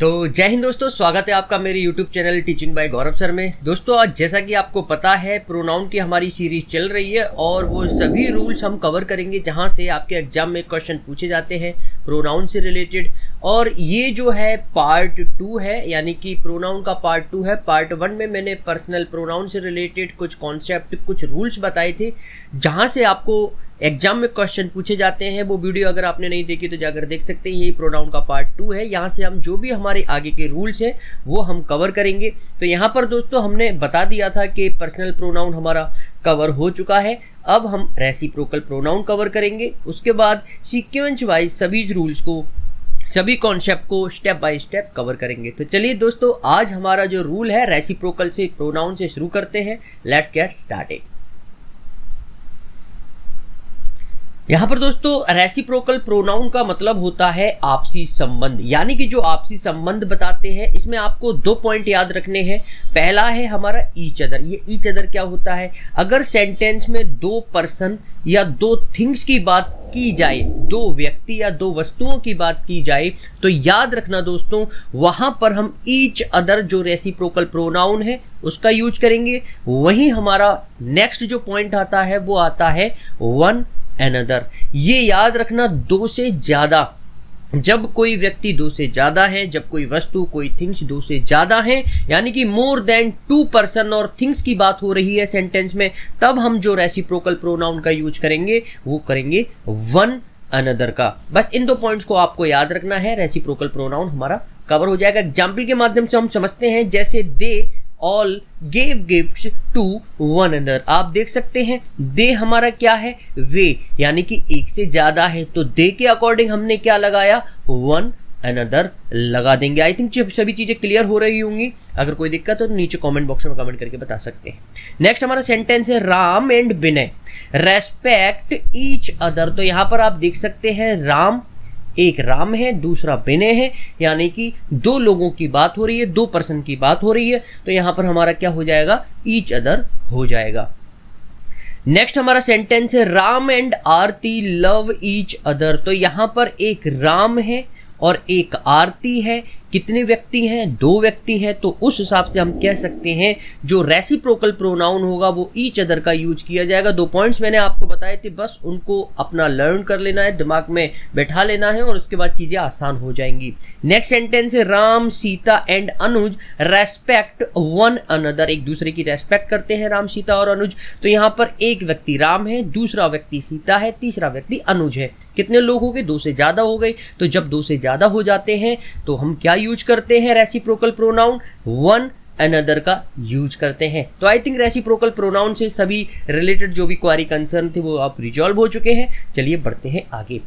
तो जय हिंद दोस्तों, स्वागत है आपका मेरे YouTube चैनल टीचिंग बाय गौरव सर में। दोस्तों आज जैसा कि आपको पता है प्रोनाउन की हमारी सीरीज चल रही है और वो सभी रूल्स हम कवर करेंगे जहां से आपके एग्जाम में क्वेश्चन पूछे जाते हैं प्रोनाउन से रिलेटेड। और ये जो है पार्ट 2 है, यानी कि प्रोनाउन का पार्ट 2 है। पार्ट 1 में मैंने पर्सनल प्रोनाउन से रिलेटेड कुछ कॉन्सेप्ट, कुछ रूल्स बताए थे जहां से आपको एग्जाम में क्वेश्चन पूछे जाते हैं। वो वीडियो अगर आपने नहीं देखी तो जाकर देख सकते हैं। ये प्रोनाउन का पार्ट 2 है। यहाँ से हम जो भी हमारे आगे के रूल्स हैं वो हम कवर करेंगे। तो यहाँ पर दोस्तों हमने बता दिया था कि पर्सनल प्रोनाउन हमारा कवर हो चुका है। अब हम रेसिप्रोकल प्रोनाउन कवर करेंगे। उसके बाद सीक्वेंस वाइज सभी रूल्स को, सभी कॉन्सेप्ट को स्टेप बाय स्टेप कवर करेंगे। तो चलिए दोस्तों, आज हमारा जो रूल है रेसिप्रोकल से प्रोनाउन से शुरू करते हैं। Let's get started. यहाँ पर दोस्तों रेसिप्रोकल प्रोनाउन का मतलब होता है आपसी संबंध, यानी कि जो आपसी संबंध बताते हैं। इसमें आपको 2 पॉइंट याद रखने हैं। पहला है हमारा ईच अदर। ये ईच अदर क्या होता है? अगर सेंटेंस में 2 पर्सन या 2 थिंग्स की बात की जाए, 2 व्यक्ति या 2 वस्तुओं की बात की जाए, तो याद रखना दोस्तों वहां पर हम ईच अदर जो रेसिप्रोकल प्रोनाउन है उसका यूज करेंगे। वहीं हमारा नेक्स्ट जो पॉइंट आता है वो आता है वन अनदर। ये याद रखना, 2 से ज्यादा। जब कोई व्यक्ति 2 से ज्यादा है, जब कोई वस्तु, कोई थिंग्स 2 से ज्यादा है, यानी कि मोर देन 2 पर्सन और थिंग्स की बात हो रही है सेंटेंस में, तब हम जो रेसिप्रोकल प्रोनाउन का यूज करेंगे वो करेंगे वन अनदर का। बस इन 2 पॉइंट्स को आपको याद रखना है। रेसिप्रोकल प्रोनाउन हमारा कवर हो जाएगा। एग्जाम्पल के माध्यम से हम समझते हैं, जैसे they all gave gifts to one another. आप देख सकते हैं दे हमारा क्या है? वे, यानी कि एक से ज्यादा है। तो दे के अकॉर्डिंग हमने क्या लगाया? वन अनदर लगा देंगे। आई थिंक सभी चीजें क्लियर हो रही होंगी। अगर कोई दिक्कत हो तो नीचे कमेंट बॉक्स में कमेंट करके बता सकते हैं। नेक्स्ट हमारा सेंटेंस है Ram and Vinay respect each other. तो यहां पर आप देख सकते हैं राम, एक राम है, दूसरा विनय है, यानी कि 2 लोगों की बात हो रही है, 2 पर्सन की बात हो रही है। तो यहां पर हमारा क्या हो जाएगा? ईच अदर हो जाएगा। नेक्स्ट हमारा सेंटेंस है Ram and Aarti love each other. तो यहां पर एक राम है और एक आरती है। कितने व्यक्ति हैं? 2 व्यक्ति हैं। तो उस हिसाब से हम कह सकते हैं जो रेसिप्रोकल प्रोनाउन होगा वो ईच अदर का यूज किया जाएगा। 2 पॉइंट्स मैंने आपको बताए थे, बस उनको अपना लर्न कर लेना है, दिमाग में बैठा लेना है और उसके बाद चीजें आसान हो जाएंगी। नेक्स्ट सेंटेंस है Ram Sita and Anuj respect one another. एक दूसरे की रेस्पेक्ट करते हैं राम, सीता और अनुज। तो यहाँ पर एक व्यक्ति राम है, दूसरा व्यक्ति सीता है, तीसरा व्यक्ति अनुज है। कितने लोग हो गए? 2 से ज्यादा हो गए। तो जब 2 से ज्यादा हो जाते हैं तो हम क्या यूज करते हैं? रेसिप्रोकल प्रोनाउन वन अनदर का यूज करते हैं। तो आई थिंक रेसिप्रोकल प्रोनाउन से सभी रिलेटेड जो भी क्वेरी कंसर्न थे वो आप रिजॉल्व हो चुके हैं। चलिए बढ़ते हैं आगे।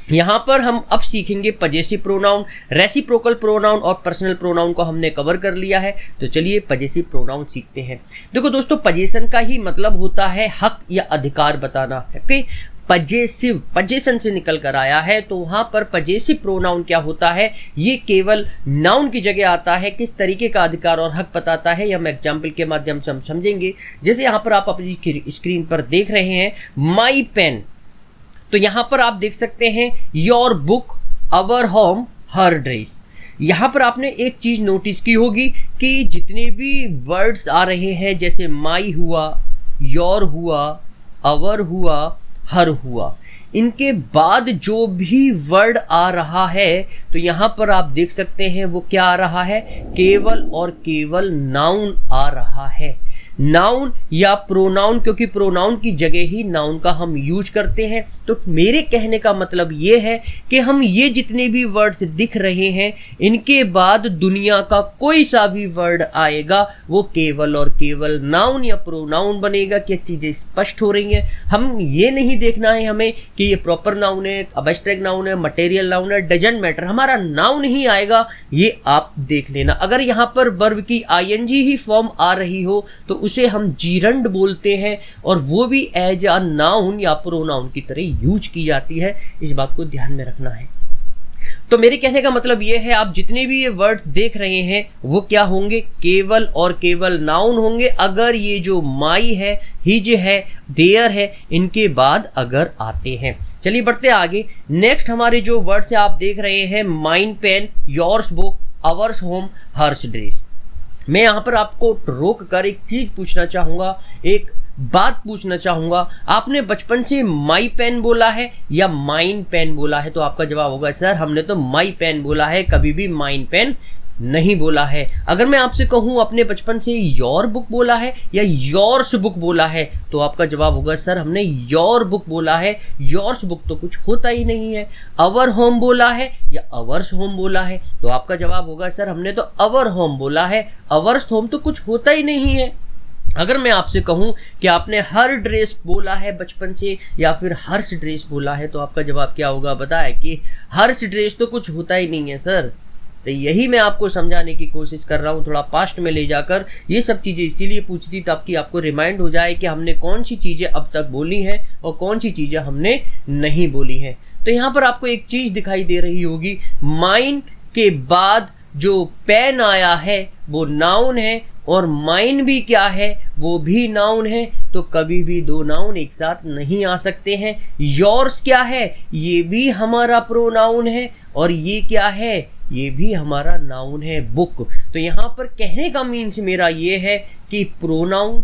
यहां पर हम अब सीखेंगे पजेसिव प्रोनाउन। रेसिप्रोकल प्रोनाउन और पर्सनल प्रोनाउन को हमने कवर कर लिया है। तो चलिए पजेसिव प्रोनाउन सीखते हैं। देखो दोस्तों, पजेशन का ही मतलब होता है हक या अधिकार बताना है। ओके, पजेसिव पजेशन से निकल कर आया है। तो वहां पर पजेसिव प्रोनाउन क्या होता है? ये केवल नाउन की जगह आता है। किस तरीके का अधिकार और हक बताता है, यह हम एग्जाम्पल के माध्यम से हम समझेंगे। जैसे यहां पर आप अपनी स्क्रीन पर देख रहे हैं माई पेन। तो यहां पर आप देख सकते हैं your book, our home, her dress. यहां पर आपने एक चीज नोटिस की होगी कि जितने भी वर्ड्स आ रहे हैं, जैसे माई हुआ, योर हुआ, अवर हुआ, हर हुआ, इनके बाद जो भी वर्ड आ रहा है तो यहां पर आप देख सकते हैं वो क्या आ रहा है? केवल और केवल नाउन आ रहा है। नाउन या प्रोनाउन, क्योंकि प्रोनाउन की जगह ही नाउन का हम यूज करते हैं। तो मेरे कहने का मतलब ये है कि हम ये जितने भी वर्ड्स दिख रहे हैं इनके बाद दुनिया का कोई सा भी वर्ड आएगा वो केवल और केवल नाउन या प्रोनाउन बनेगा। क्या चीजें स्पष्ट हो रही हैं? हम ये नहीं देखना है हमें कि ये प्रॉपर नाउन है, अब्स्ट्रैक्ट नाउन है, मटेरियल नाउन है, डजंट मैटर, हमारा नाउन ही आएगा। ये आप देख लेना। अगर यहाँ पर वर्ब की आईएनजी ही फॉर्म आ रही हो तो उसे हम जीरंड बोलते हैं और वो भी एज अ नाउन या प्रोनाउन की तरह यूज की जाती है। इस बात को ध्यान में रखना है। तो मेरे कहने का मतलब ये है, आप जितने भी ये वर्ड्स देख रहे हैं वो क्या होंगे? केवल और केवल नाउन होंगे। अगर ये जो माई है, हिज है, देयर है, इनके बाद अगर आते हैं। चलिए बढ़ते आगे। नेक्स्ट हमारे जो वर्ड्स है आप देख रहे हैं mine pen, yours book, ours home hers dress. मैं यहाँ पर आपको रोक कर एक चीज पूछना चाहूंगा, एक बात पूछना चाहूंगा, आपने बचपन से माई पेन बोला है या माइन पेन बोला है? तो आपका जवाब होगा सर हमने तो माई पेन बोला है, कभी भी माइन पेन नहीं बोला है। अगर मैं आपसे कहूं अपने बचपन से योर बुक बोला है या योर्स बुक बोला है, तो आपका जवाब होगा सर हमने योर बुक बोला है, योर्स बुक तो कुछ होता ही नहीं है। अवर होम बोला है या अवर्स होम बोला है? तो आपका जवाब होगा सर हमने तो अवर होम बोला है, अवर्स होम तो कुछ होता ही नहीं है। अगर मैं आपसे कहूं कि आपने हर ड्रेस बोला है बचपन से या फिर हर्ष ड्रेस बोला है, तो आपका जवाब क्या होगा? बताएं कि हर्ष ड्रेस तो कुछ होता ही नहीं है सर। तो यही मैं आपको समझाने की कोशिश कर रहा हूँ, थोड़ा पास्ट में ले जाकर। ये सब चीज़ें इसीलिए पूछती ताकि आपको रिमाइंड हो जाए कि हमने कौन सी चीज़ें अब तक बोली हैं और कौन सी चीज़ें हमने नहीं बोली हैं। तो यहाँ पर आपको एक चीज़ दिखाई दे रही होगी, माइन के बाद जो पेन आया है वो नाउन है और माइन भी क्या है? वो भी नाउन है। तो कभी भी दो नाउन एक साथ नहीं आ सकते हैं। योर्स क्या है? ये भी हमारा प्रोनाउन है और ये क्या है? ये भी हमारा नाउन है, बुक। तो यहाँ पर कहने का मीन्स मेरा ये है कि प्रोनाउन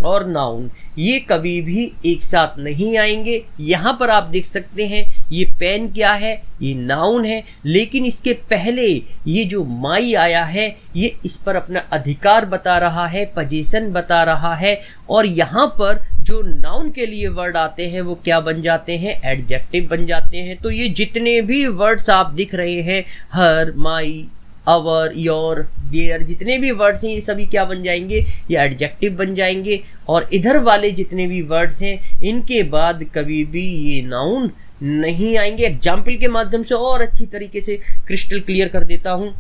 और नाउन ये कभी भी एक साथ नहीं आएंगे। यहाँ पर आप देख सकते हैं ये पेन क्या है? ये नाउन है, लेकिन इसके पहले ये जो माई आया है ये इस पर अपना अधिकार बता रहा है, पोजीशन बता रहा है। और यहाँ पर जो नाउन के लिए वर्ड आते हैं वो क्या बन जाते हैं? एडजेक्टिव बन जाते हैं। तो ये जितने भी वर्ड्स आप दिख रहे हैं, हर, माई, अवर, योर, देयर, जितने भी वर्ड्स हैं ये सभी क्या बन जाएंगे? ये एडजेक्टिव बन जाएंगे। और इधर वाले जितने भी वर्ड्स हैं इनके बाद कभी भी ये नाउन नहीं आएंगे। एग्जाम्पल के माध्यम से और अच्छी तरीके से क्रिस्टल क्लियर कर देता हूं।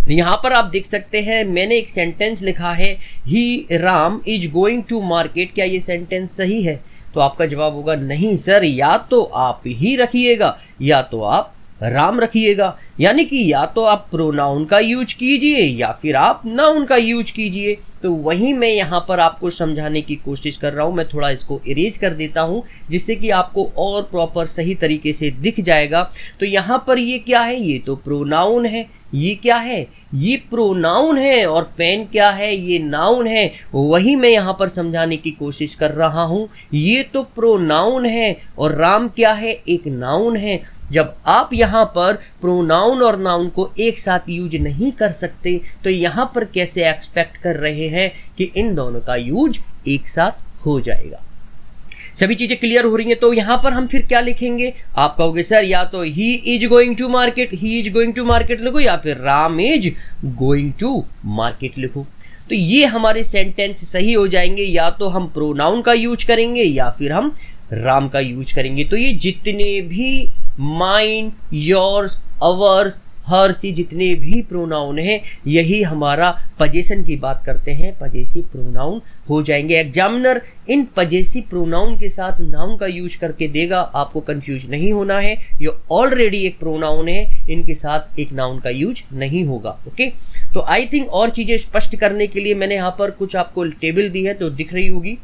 यहाँ पर आप देख सकते हैं मैंने एक सेंटेंस लिखा है, he Ram is going to market. क्या ये सेंटेंस सही है? तो आपका जवाब होगा नहीं सर, या तो आप ही रखिएगा या तो आप राम रखिएगा। यानी कि या तो आप प्रोनाउन का यूज कीजिए या फिर आप नाउन का यूज कीजिए। तो वही मैं यहाँ पर आपको समझाने की कोशिश कर रहा हूँ। मैं थोड़ा इसको इरेज कर देता हूँ जिससे कि आपको और प्रॉपर सही तरीके से दिख जाएगा। तो यहाँ पर ये क्या है? ये तो प्रोनाउन है। ये क्या है? ये प्रोनाउन है। और पेन क्या है? ये नाउन है। वही मैं यहाँ पर समझाने की कोशिश कर रहा हूँ। ये तो प्रोनाउन है और राम क्या है? एक नाउन है। जब आप यहाँ पर प्रोनाउन और नाउन को एक साथ यूज नहीं कर सकते तो यहाँ पर कैसे एक्सपेक्ट कर रहे हैं कि इन दोनों का यूज एक साथ हो जाएगा? सभी चीजें क्लियर हो रही हैं। तो यहाँ पर हम फिर क्या लिखेंगे? आप कहोगे सर या तो he is going to market, he is going to market लिखो, या फिर Ram is going to market लिखो। तो ये हमारे सेंटेंस सही हो जाएंगे। या तो हम प्रोनाउन का यूज करेंगे या फिर हम राम का यूज करेंगे। तो ये जितने भी माइन, योर्स, अवर्स, हर्स, ये जितने भी प्रोनाउन हैं यही हमारा पोजेशन की बात करते हैं, पजेसिव प्रोनाउन हो जाएंगे। एग्जामिनर इन पजेसिव प्रोनाउन के साथ नाउन का यूज करके देगा, आपको कंफ्यूज नहीं होना है। ये ऑलरेडी एक प्रोनाउन है, इनके साथ एक नाउन का यूज नहीं होगा। ओके, तो आई थिंक और चीजें स्पष्ट करने के लिए मैंने यहाँ पर कुछ आपको टेबल दी है तो दिख रही होगी।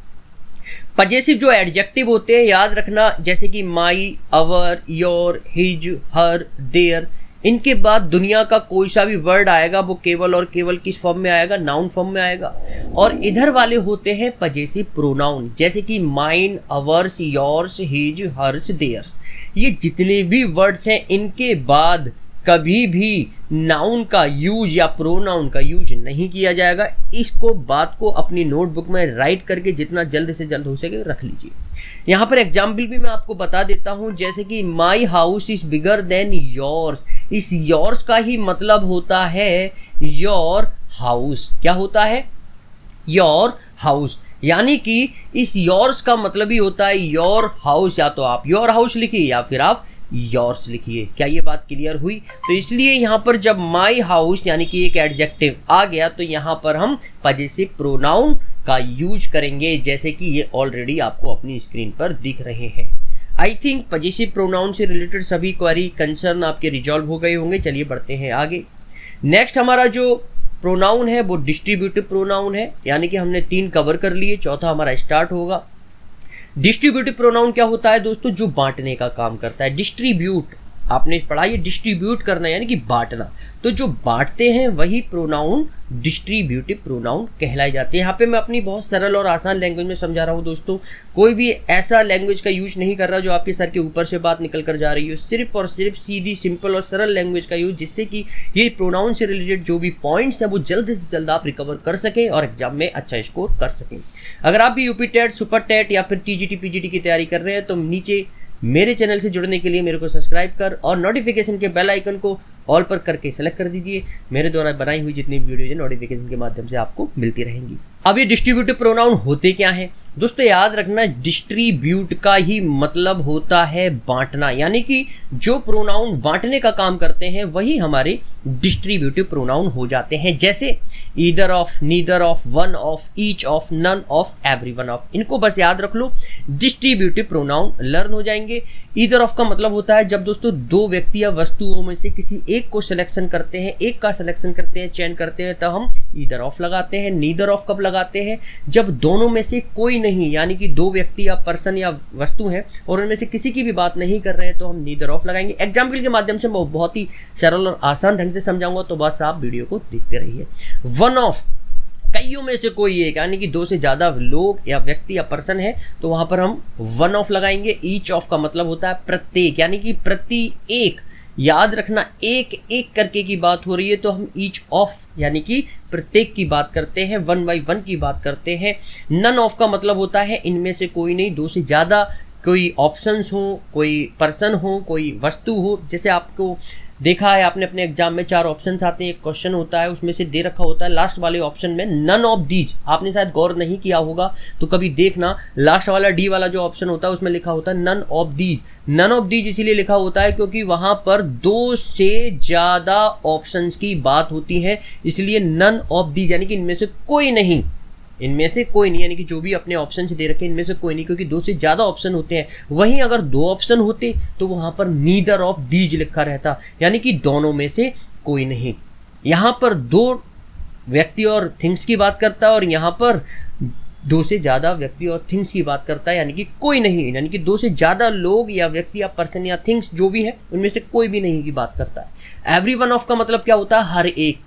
पजेसिव जो एडजेक्टिव होते हैं याद रखना, जैसे कि माई, अवर, योर, हिज, हर, देयर, इनके बाद दुनिया का कोई सा भी वर्ड आएगा वो केवल और केवल किस फॉर्म में आएगा? नाउन फॉर्म में आएगा। और इधर वाले होते हैं पजेसिव प्रोनाउन, जैसे कि mine, ours, yours, his, hers, theirs. ये जितने भी वर्ड्स हैं इनके बाद कभी भी नाउन का यूज या प्रोनाउन का यूज नहीं किया जाएगा। इसको बात को अपनी नोटबुक में राइट करके जितना जल्द से जल्द हो सके रख लीजिए। यहाँ पर एग्जाम्पल भी मैं आपको बता देता हूँ, जैसे कि my house is bigger than yours. इस योर्स का ही मतलब होता है योर हाउस। क्या होता है? Your house. यानी कि इस योर्स का मतलब ही होता है योर हाउस। या तो आप योर हाउस लिखिए या फिर आप योर्स लिखिए। क्या ये बात क्लियर हुई? तो इसलिए यहाँ पर जब माई हाउस यानी कि एक एडजेक्टिव आ गया तो यहाँ पर हम पजेसिव प्रोनाउन का यूज करेंगे, जैसे कि ये ऑलरेडी आपको अपनी स्क्रीन पर दिख रहे हैं। आई थिंक पजेसिव प्रोनाउन से रिलेटेड सभी क्वेरी कंसर्न आपके रिजॉल्व हो गए होंगे। चलिए बढ़ते हैं आगे। नेक्स्ट हमारा जो प्रोनाउन है वो डिस्ट्रीब्यूटिव प्रोनाउन है, यानी कि हमने 3 कवर कर लिए, चौथा हमारा स्टार्ट होगा। डिस्ट्रीब्यूटिव प्रोनाउन क्या होता है दोस्तों? जो बांटने का काम करता है। डिस्ट्रीब्यूट आपने पढ़ा ये डिस्ट्रीब्यूट करना यानी कि बांटना, तो जो बांटते हैं वही प्रोनाउन डिस्ट्रीब्यूटिव प्रोनाउन कहलाए जाते हैं। यहाँ पे मैं अपनी बहुत सरल और आसान लैंग्वेज में समझा रहा हूँ दोस्तों, कोई भी ऐसा लैंग्वेज का यूज नहीं कर रहा जो आपके सर के ऊपर से बात निकल कर जा रही हो, सिर्फ और सिर्फ सीधी सिंपल और सरल लैंग्वेज का यूज, जिससे कि ये प्रोनाउन से रिलेटेड जो भी पॉइंट्स हैं वो जल्द से जल्द आप रिकवर कर सकें और एग्जाम में अच्छा स्कोर कर सकें। अगर आप भी यूपी टेट, सुपर टेट या फिर टीजीटी पीजीटी की तैयारी कर रहे हैं तो नीचे मेरे चैनल से जुड़ने के लिए मेरे को सब्सक्राइब कर और नोटिफिकेशन के बेल आइकन को ऑल पर करके सेलेक्ट कर दीजिए। मेरे द्वारा बनाई हुई जितनी वीडियोज है नोटिफिकेशन के माध्यम से आपको मिलती रहेंगी। अब ये डिस्ट्रीब्यूटिव प्रोनाउन होते क्या हैं दोस्तों, याद रखना, डिस्ट्रीब्यूट का ही मतलब होता है बांटना, यानी कि जो प्रोनाउन बांटने का काम करते हैं वही हमारे डिस्ट्रीब्यूटिव प्रोनाउन हो जाते हैं। जैसे either of, neither of, one of, each of, none of, everyone of, इनको बस याद रख लो, डिस्ट्रीब्यूटिव प्रोनाउन लर्न हो जाएंगे। ईदर ऑफ का मतलब होता है जब दोस्तों दो व्यक्ति या वस्तुओं में से किसी एक को सिलेक्शन करते हैं, एक का सिलेक्शन करते हैं, चयन करते हैं, तब हम ईदर ऑफ लगाते हैं। नीदर ऑफ कब लगाते हैं, जब दोनों में से कोई नहीं, यानी कि दो व्यक्ति या पर्सन या वस्तु हैं और उनमें से किसी की भी बात नहीं कर रहे हैं तो हम नीदर ऑफ लगाएंगे। एग्जाम्पल के माध्यम से मैं बहुत ही सरल और आसान ढंग से समझाऊंगा, तो बस आप वीडियो को देखते रहिए। वन ऑफ, कईयों में से कोई एक, यानी कि दो से ज्यादा लोग या व्यक्ति या पर्सन है तो वहां पर हम वन ऑफ लगाएंगे। ईच ऑफ का मतलब होता है प्रत्येक, यानी कि प्रति एक, याद रखना एक एक करके की बात हो रही है तो हम ईच ऑफ यानी कि प्रत्येक की बात करते हैं, वन बाई वन की बात करते हैं। नन ऑफ का मतलब होता है इनमें से कोई नहीं, दो से ज्यादा कोई ऑप्शंस हो, कोई पर्सन हो, कोई वस्तु हो। जैसे आपको देखा है आपने अपने एग्जाम में 4 ऑप्शंस आते हैं, एक क्वेश्चन होता है उसमें से दे रखा होता है लास्ट वाले ऑप्शन में नन ऑफ दीज, आपने शायद गौर नहीं किया होगा तो कभी देखना, लास्ट वाला डी वाला जो ऑप्शन होता है उसमें लिखा होता है none of these. None of these इसीलिए लिखा होता है क्योंकि वहां पर 2 से ज्यादा ऑप्शंस की बात होती है, इसलिए नन ऑफ दीज यानी कि इनमें से कोई नहीं, इनमें से कोई नहीं, यानी कि जो भी अपने ऑप्शन से दे रखे हैं इनमें से कोई नहीं, क्योंकि 2 से ज्यादा ऑप्शन होते हैं। वहीं अगर 2 ऑप्शन होते तो वहां पर नीदर ऑफ दीज लिखा रहता, यानी कि दोनों में से कोई नहीं। यहां पर 2 व्यक्ति और थिंग्स की बात करता है और यहां पर 2 से ज्यादा व्यक्ति और थिंग्स की बात करता है, यानी कि कोई नहीं, यानी कि 2 से ज्यादा लोग या व्यक्ति या पर्सन या थिंग्स जो भी है उनमें से कोई भी नहीं की बात करता है। एवरी वन ऑफ का मतलब क्या होता है, हर एक,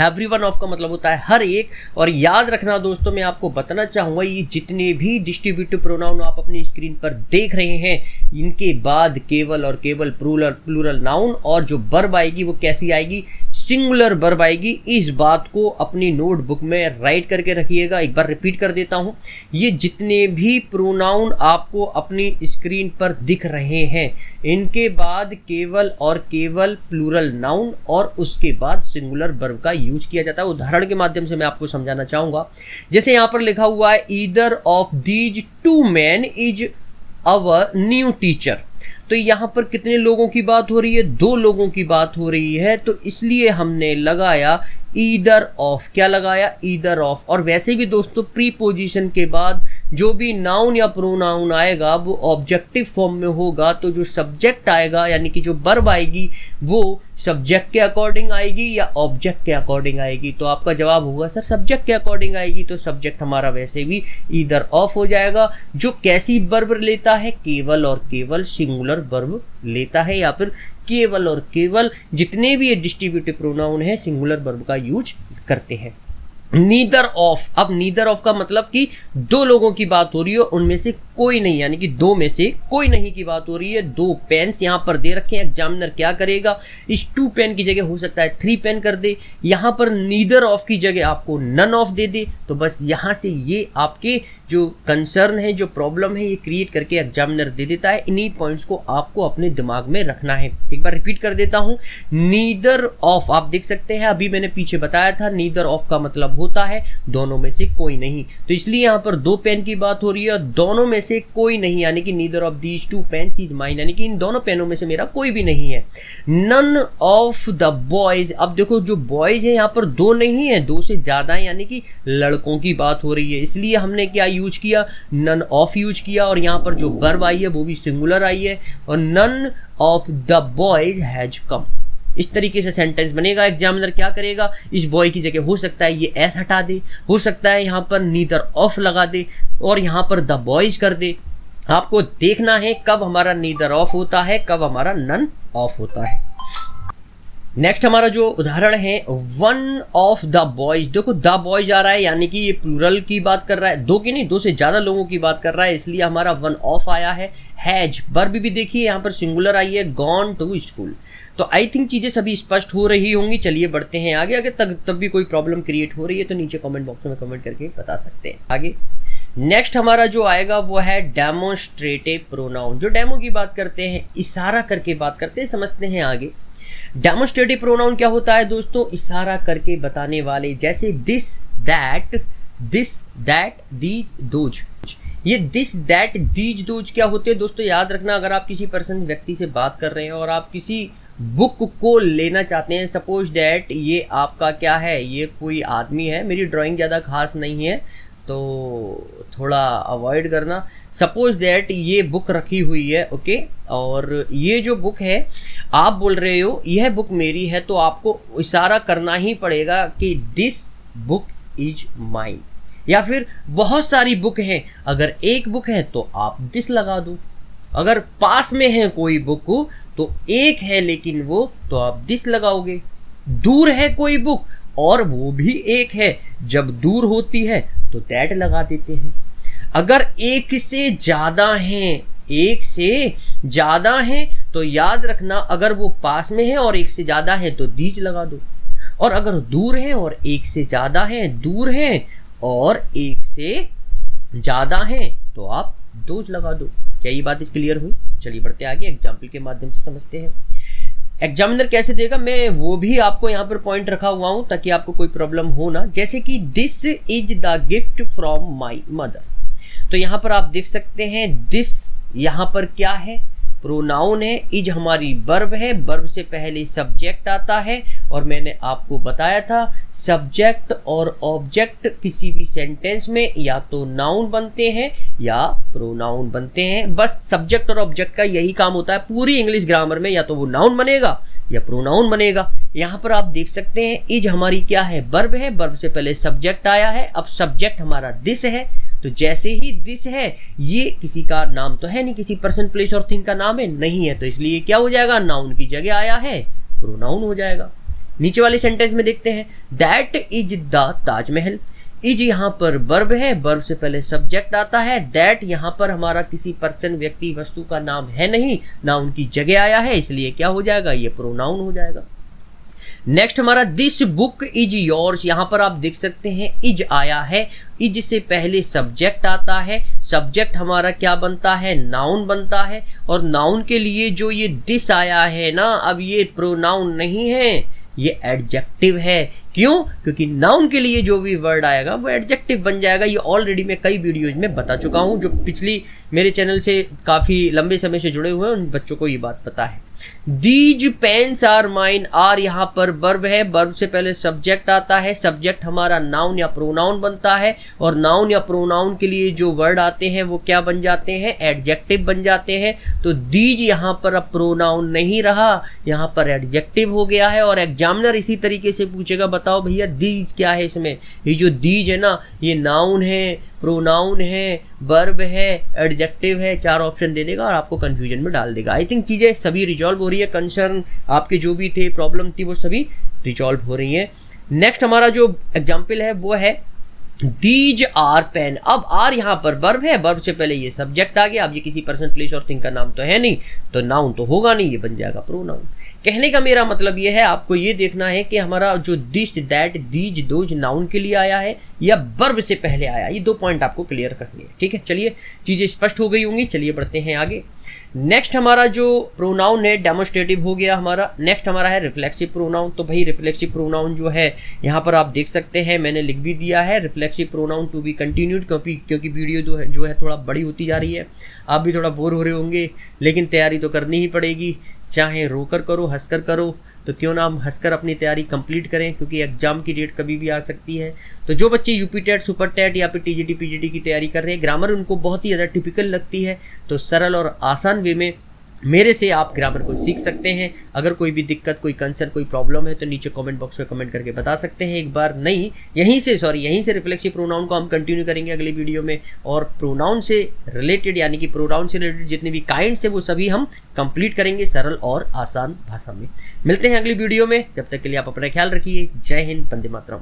एवरी वन ऑफ का मतलब होता है हर एक। और याद रखना दोस्तों, मैं आपको बताना चाहूंगा ये जितने भी डिस्ट्रीब्यूटिव प्रोनाउन आप अपनी स्क्रीन पर देख रहे हैं इनके बाद केवल और केवल प्लूरल नाउन और जो वर्ब आएगी वो कैसी आएगी, सिंगुलर वर्ब आएगी। इस बात को अपनी नोटबुक में राइट करके रखिएगा। एक बार रिपीट कर देता हूं, ये जितने भी प्रोनाउन आपको अपनी स्क्रीन पर दिख रहे हैं इनके बाद केवल और केवल प्लूरल नाउन और उसके बाद सिंगुलर वर्ब का यूज किया जाता है। उदाहरण के माध्यम से मैं आपको समझाना चाहूंगा। जैसे यहां पर लिखा हुआ है either of these 2 men is our new teacher, तो यहां पर कितने लोगों की बात हो रही है, 2 लोगों की बात हो रही है, तो इसलिए हमने लगाया ईदर ऑफ। क्या लगाया, ईदर ऑफ। और वैसे भी दोस्तों प्रीपोजिशन के बाद जो भी नाउन या प्रोनाउन आएगा वो ऑब्जेक्टिव फॉर्म में होगा, तो जो सब्जेक्ट आएगा यानी कि जो वर्ब आएगी वो सब्जेक्ट के अकॉर्डिंग आएगी या ऑब्जेक्ट के अकॉर्डिंग आएगी। तो आपका जवाब होगा सर सब्जेक्ट के अकॉर्डिंग आएगी, तो सब्जेक्ट हमारा वैसे भी ईदर ऑफ हो जाएगा। जो कैसी वर्ब लेता है, केवल और केवल सिंगुलर वर्ब लेता है, या फिर केवल और केवल जितने भी ये डिस्ट्रीब्यूटिव प्रोनाउन है सिंगुलर वर्ब का यूज करते हैं। नीदर ऑफ, अब नीदर ऑफ का मतलब कि 2 लोगों की बात हो रही है उनमें से कोई नहीं, यानी कि 2 में से कोई नहीं की बात हो रही है। 2 पेन्स यहां पर दे रखे हैं, एग्जामिनर क्या करेगा, इस 2 पेन की जगह हो सकता है 3 पेन कर दे, यहां पर नीदर ऑफ की जगह आपको नन ऑफ दे दे, तो बस यहां से ये आपके जो कंसर्न है, जो प्रॉब्लम है, ये क्रिएट करके एग्जामिनर दे देता है। इन्हीं पॉइंट्स को आपको अपने दिमाग में रखना है। एक बार रिपीट कर देता हूं, नीदर ऑफ, आप देख सकते हैं अभी मैंने पीछे बताया था नीदर ऑफ का मतलब होता है दोनों में से कोई नहीं, तो इसलिए यहां पर 2 पेन की बात हो रही है, दोनों में से कोई नहीं, यानी कि neither of these 2 pens is mine, यानी कि इन दोनों पेनों में से मेरा कोई भी नहीं है। नन ऑफ द बॉयज, अब देखो जो बॉयज है यहां पर 2 नहीं है, 2 से ज्यादा है, यानी कि लड़कों की बात हो रही है, इसलिए हमने क्या यूज किया, नन ऑफ यूज किया। और यहां पर जो वर्ब आई है वो भी सिंगुलर आई है, और none of the boys has come, इस तरीके से सेंटेंस बनेगा। एग्जामिनर क्या करेगा, इस बॉय की जगह हो सकता है ये एस हटा दे, हो सकता है यहां पर नीदर ऑफ लगा दे और यहां पर द बॉयज कर दे। आपको देखना है कब हमारा नीदर ऑफ होता है, कब हमारा नन ऑफ होता है। नेक्स्ट हमारा जो उदाहरण है, वन ऑफ द बॉयज। देखो द बॉयज आ रहा है, यानी कि ये प्लूरल की बात कर रहा है, दो की नहीं, दो से ज्यादा लोगों की बात कर रहा है, इसलिए हमारा वन ऑफ आया है। हैज वर्ब भी देखिए यहाँ पर सिंगुलर आई है, गॉन टू स्कूल। तो आई थिंक चीजें सभी स्पष्ट हो रही होंगी। चलिए बढ़ते हैं आगे। आगे तब भी कोई प्रॉब्लम क्रिएट हो रही है तो नीचे कमेंट बॉक्स में कमेंट करके बता सकते हैं। आगे नेक्स्ट हमारा जो आएगा वो है डेमोन्स्ट्रेटिव प्रोनाउन। जो डेमो की बात करते हैं, इशारा करके बात करते हैं, समझते हैं आगे। डेमोन्स्ट्रेटिव प्रोनाउन क्या होता है दोस्तों? इशारा करके बताने वाले, जैसे दिस दैट, दीज, दोज। ये दिस दैट दीज दोज क्या होते हैं दोस्तों? याद रखना, अगर आप किसी पर्सन व्यक्ति से बात कर रहे हैं और आप किसी बुक को लेना चाहते हैं, सपोज दैट ये आपका क्या है, ये कोई आदमी है, मेरी ड्राइंग ज़्यादा खास नहीं है तो थोड़ा अवॉइड करना। सपोज दैट ये बुक रखी हुई है, ओके, और ये जो बुक है आप बोल रहे हो यह बुक मेरी है, तो आपको इशारा करना ही पड़ेगा कि दिस बुक इज माइन। या फिर बहुत सारी बुक हैं, अगर एक बुक है तो आप दिस लगा दो। अगर पास में है कोई बुक तो एक है लेकिन वो, तो आप दिस लगाओगे। दूर है कोई बुक और वो भी एक है, जब दूर होती है तो दैट लगा देते हैं। अगर एक से ज्यादा हैं तो याद रखना, अगर वो पास में है और एक से ज्यादा है तो दीज लगा दो, और अगर दूर है और एक से ज्यादा है, दूर है और एक से ज्यादा है तो आप दोज लगा दो। क्या ये बात क्लियर हुई? चलिए बढ़ते आगे, एग्जाम्पल के माध्यम से समझते हैं। एग्जामिनर कैसे देगा, मैं वो भी आपको यहाँ पर पॉइंट रखा हुआ हूं ताकि आपको कोई प्रॉब्लम हो ना। जैसे कि this is the gift from my mother, तो यहाँ पर आप देख सकते हैं दिस यहाँ पर क्या है, प्रोनाउन है। इज हमारी वर्ब है, वर्ब से पहले सब्जेक्ट आता है, और मैंने आपको बताया था सब्जेक्ट और ऑब्जेक्ट किसी भी सेंटेंस में या तो नाउन बनते हैं या प्रोनाउन बनते हैं। बस सब्जेक्ट और ऑब्जेक्ट का यही काम होता है पूरी इंग्लिश ग्रामर में, या तो वो नाउन बनेगा या प्रोनाउन बनेगा। यहाँ पर आप देख सकते हैं इज हमारी क्या है, वर्ब है, वर्ब से पहले सब्जेक्ट आया है, अब सब्जेक्ट हमारा दिस है। तो जैसे ही दिस है, ये किसी का नाम तो है नहीं, किसी पर्सन प्लेस और थिंग का नाम है नहीं है, तो इसलिए क्या हो जाएगा, नाउन की जगह आया है, प्रोनाउन हो जाएगा। नीचे वाले सेंटेंस में देखते हैं, that is the Taj Mahal. Is यहाँ पर वर्ब है, वर्ब से पहले सब्जेक्ट आता है, दैट यहाँ पर हमारा किसी पर्सन व्यक्ति वस्तु का नाम है नहीं, नाउन की जगह आया है, इसलिए क्या हो जाएगा, ये प्रोनाउन हो जाएगा। नेक्स्ट हमारा दिस बुक इज योर्स। यहां पर आप देख सकते हैं इज आया है, इज से पहले सब्जेक्ट आता है, सब्जेक्ट हमारा क्या बनता है, नाउन बनता है, और नाउन के लिए जो ये दिस आया है ना, अब ये प्रोनाउन नहीं है, ये एडजेक्टिव है। क्यों? क्योंकि नाउन के लिए जो भी वर्ड आएगा वो एडजेक्टिव बन जाएगा। ये ऑलरेडी मैं कई वीडियोज में बता चुका हूं, जो पिछली मेरे चैनल से काफी लंबे समय से जुड़े हुए हैं उन बच्चों को ये बात पता है। These pens are mine, are यहाँ पर वर्ब है, वर्ब से पहले सब्जेक्ट आता है, सब्जेक्ट हमारा नाउन या प्रोनाउन बनता है, और नाउन या प्रोनाउन के लिए जो वर्ड आते हैं वो क्या बन जाते हैं, एडजेक्टिव बन जाते हैं। तो दीज यहाँ पर अब प्रोनाउन नहीं रहा, यहाँ पर एडजेक्टिव हो गया है। और एग्जामिनर इसी तरीके से पूछेगा, बताओ भैया दीज क्या है इसमें, ये जो दीज है ना, ये नाउन है, प्रोनाउन है, वर्ब है, एडजेक्टिव है, 4 ऑप्शन दे देगा और आपको कंफ्यूजन में डाल देगा। आई थिंक चीजें सभी रिजॉल्व हो रही है, कंसर्न आपके जो भी थे, प्रॉब्लम थी, वो सभी रिजॉल्व हो रही है। नेक्स्ट हमारा जो एग्जाम्पल है वो है दीज आर पेन। अब आर यहाँ पर वर्ब है, वर्ब से पहले ये सब्जेक्ट आ गया, अब ये किसी पर्सन प्लेस और थिंग का नाम तो है नहीं, तो नाउन तो होगा नहीं, ये बन जाएगा प्रोनाउन। कहने का मेरा मतलब ये है, आपको ये देखना है कि हमारा जो this that these those noun के लिए आया है या वर्ब से पहले आया, ये 2 पॉइंट आपको क्लियर करनी है। ठीक है, चलिए चीजें स्पष्ट हो गई होंगी, चलिए बढ़ते हैं आगे। नेक्स्ट हमारा जो प्रोनाउन है डेमोन्स्ट्रेटिव हो गया हमारा। नेक्स्ट हमारा है रिफ्लेक्सिव प्रोनाउन। तो भाई रिफ्लेक्सिव प्रोनाउन जो है यहाँ पर आप देख सकते हैं, मैंने लिख भी दिया है reflexive pronoun to be continued, क्योंकि वीडियो जो है थोड़ा बड़ी होती जा रही है, आप भी थोड़ा बोर हो रहे होंगे, लेकिन तैयारी तो करनी ही पड़ेगी, चाहे रोकर करो हंसकर करो, तो क्यों ना हम हंसकर अपनी तैयारी कंप्लीट करें, क्योंकि एग्जाम की डेट कभी भी आ सकती है। तो जो बच्चे यूपी टेट, सुपर टेट या फिर टीजीटी पीजीटी की तैयारी कर रहे हैं, ग्रामर उनको बहुत ही ज़्यादा टिपिकल लगती है, तो सरल और आसान वे में मेरे से आप ग्रामर को सीख सकते हैं। अगर कोई भी दिक्कत, कोई कंसर्न, कोई प्रॉब्लम है तो नीचे कमेंट बॉक्स में कमेंट करके बता सकते हैं। एक बार नहीं, यहीं से रिफ्लेक्सिव प्रोनाउन को हम कंटिन्यू करेंगे अगली वीडियो में, और प्रोनाउन से रिलेटेड यानी कि प्रोनाउन से रिलेटेड जितने भी काइंड्स है वो सभी हम कंप्लीट करेंगे सरल और आसान भाषा में। मिलते हैं अगली वीडियो में, जब तक के लिए आप अपना ख्याल रखिए। जय हिंद, वंदे मातरम।